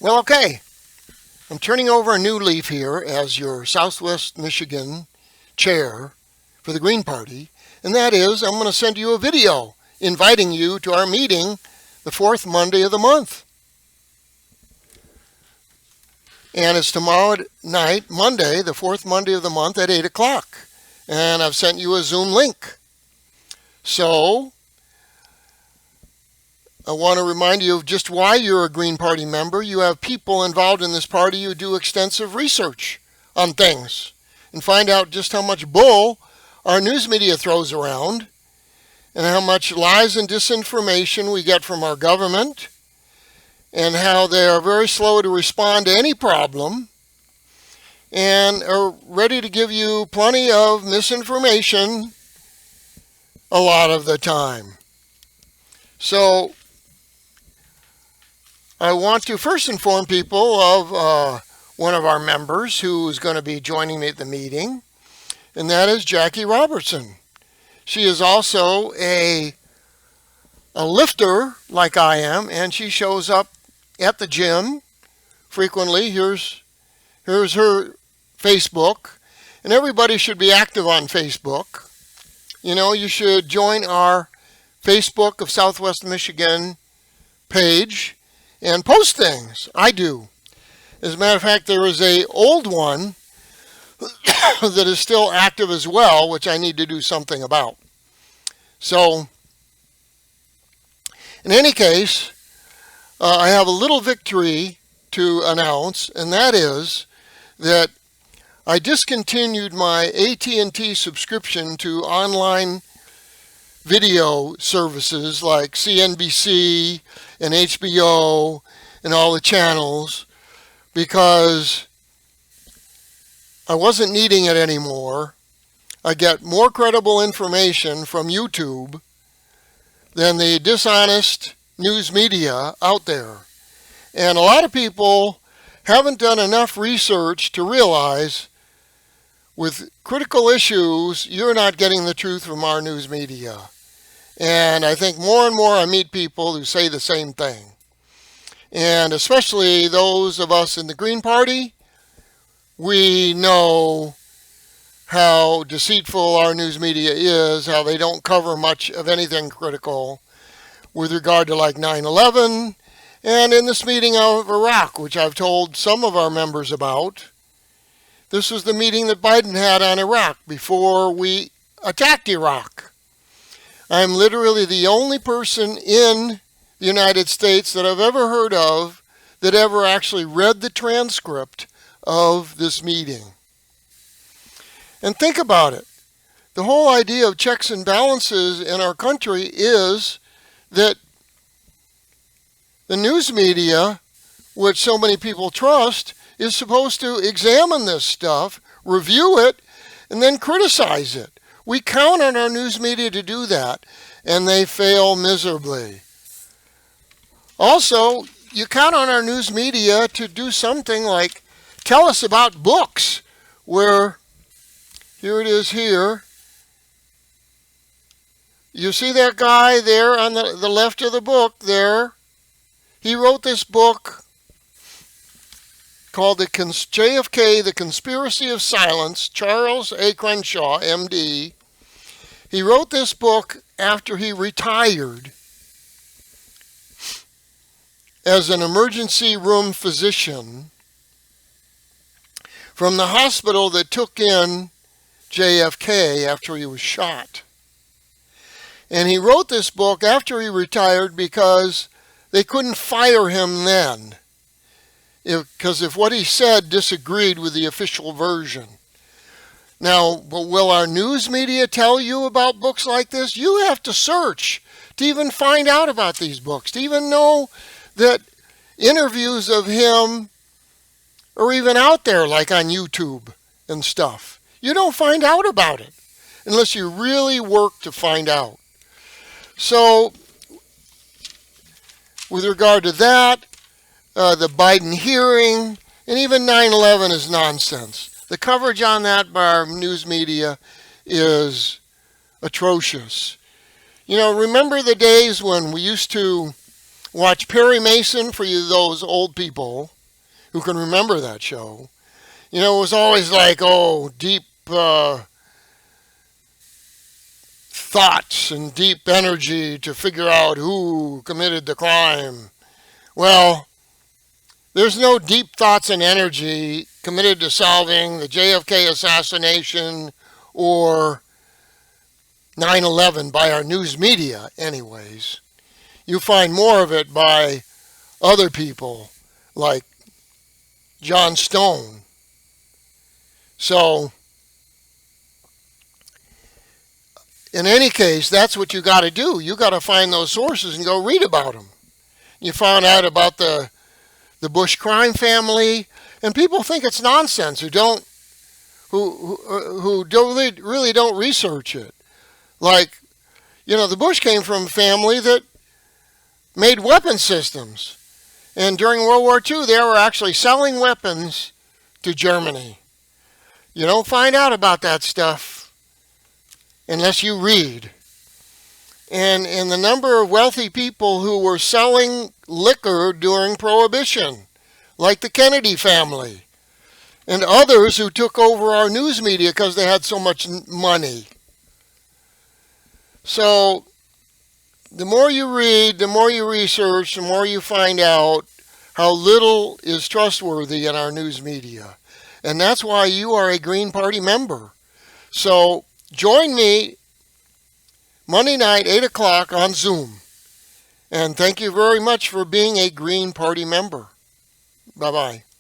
Well, okay. I'm turning over a new leaf here as your Southwest Michigan chair for the Green Party, and that is I'm going to send you a video inviting you to our meeting the fourth Monday of the month. And it's tomorrow night, Monday, the fourth Monday of the month at 8 o'clock. And I've sent you a Zoom link. So I want to remind you of just why you're a Green Party member. You have people involved in this party who do extensive research on things and find out just how much bull our news media throws around and how much lies and disinformation we get from our government and how they are very slow to respond to any problem and are ready to give you plenty of misinformation a lot of the time. So I want to first inform people of one of our members who is going to be joining me at the meeting, and that is Jackie Robertson. She is also a lifter like I am, and she shows up at the gym frequently. Here's her Facebook, and everybody should be active on Facebook. You know, you should join our Facebook of Southwest Michigan page and post things. I do. As a matter of fact, there is an old one that is still active as well, which I need to do something about. So, in any case, I have a little victory to announce, and that is that I discontinued my AT&T subscription to online video services like CNBC and HBO and all the channels because I wasn't needing it anymore. I get more credible information from YouTube than the dishonest news media out there. And a lot of people haven't done enough research to realize with critical issues, you're not getting the truth from our news media. And I think more and more I meet people who say the same thing. And especially those of us in the Green Party, we know how deceitful our news media is, how they don't cover much of anything critical with regard to like 9/11 and in this meeting of Iraq, which I've told some of our members about. This was the meeting that Biden had on Iraq before we attacked Iraq. I'm literally the only person in the United States that I've ever heard of that ever actually read the transcript of this meeting. And think about it. The whole idea of checks and balances in our country is that the news media, which so many people trust, is supposed to examine this stuff, review it, and then criticize it. We count on our news media to do that, and they fail miserably. Also, you count on our news media to do something like tell us about books, where, here it is here. You see that guy there on the left of the book there? He wrote this book called JFK, The Conspiracy of Silence, Charles A. Crenshaw, MD. He wrote this book after he retired as an emergency room physician from the hospital that took in JFK after he was shot. And he wrote this book after he retired because they couldn't fire him then, because if what he said disagreed with the official version. Now, will our news media tell you about books like this? You have to search to even find out about these books, to even know that interviews of him are even out there, like on YouTube and stuff. You don't find out about it unless you really work to find out. So, with regard to that, the Biden hearing, and even 9/11 is nonsense. The coverage on that by our news media is atrocious. You know, remember the days when we used to Watch Perry Mason for you, those old people who can remember that show. You know, it was always like, oh, deep thoughts and deep energy to figure out who committed the crime. Well, there's no deep thoughts and energy committed to solving the JFK assassination or 9/11 by our news media anyways. You find more of it by other people like John Stone. So, in any case, that's what you got to do. You got to find those sources and go read about them. You found out about the Bush crime family, and people think it's nonsense who don't really don't research it. Like, you know, the Bush came from a family that made weapon systems, and during World War II, they were actually selling weapons to Germany. You don't find out about that stuff unless you read. And the number of wealthy people who were selling liquor during Prohibition, like the Kennedy family, and others who took over our news media because they had so much money. So the more you read, the more you research, the more you find out how little is trustworthy in our news media. And that's why you are a Green Party member. So join me Monday night, 8 o'clock on Zoom. And thank you very much for being a Green Party member. Bye-bye.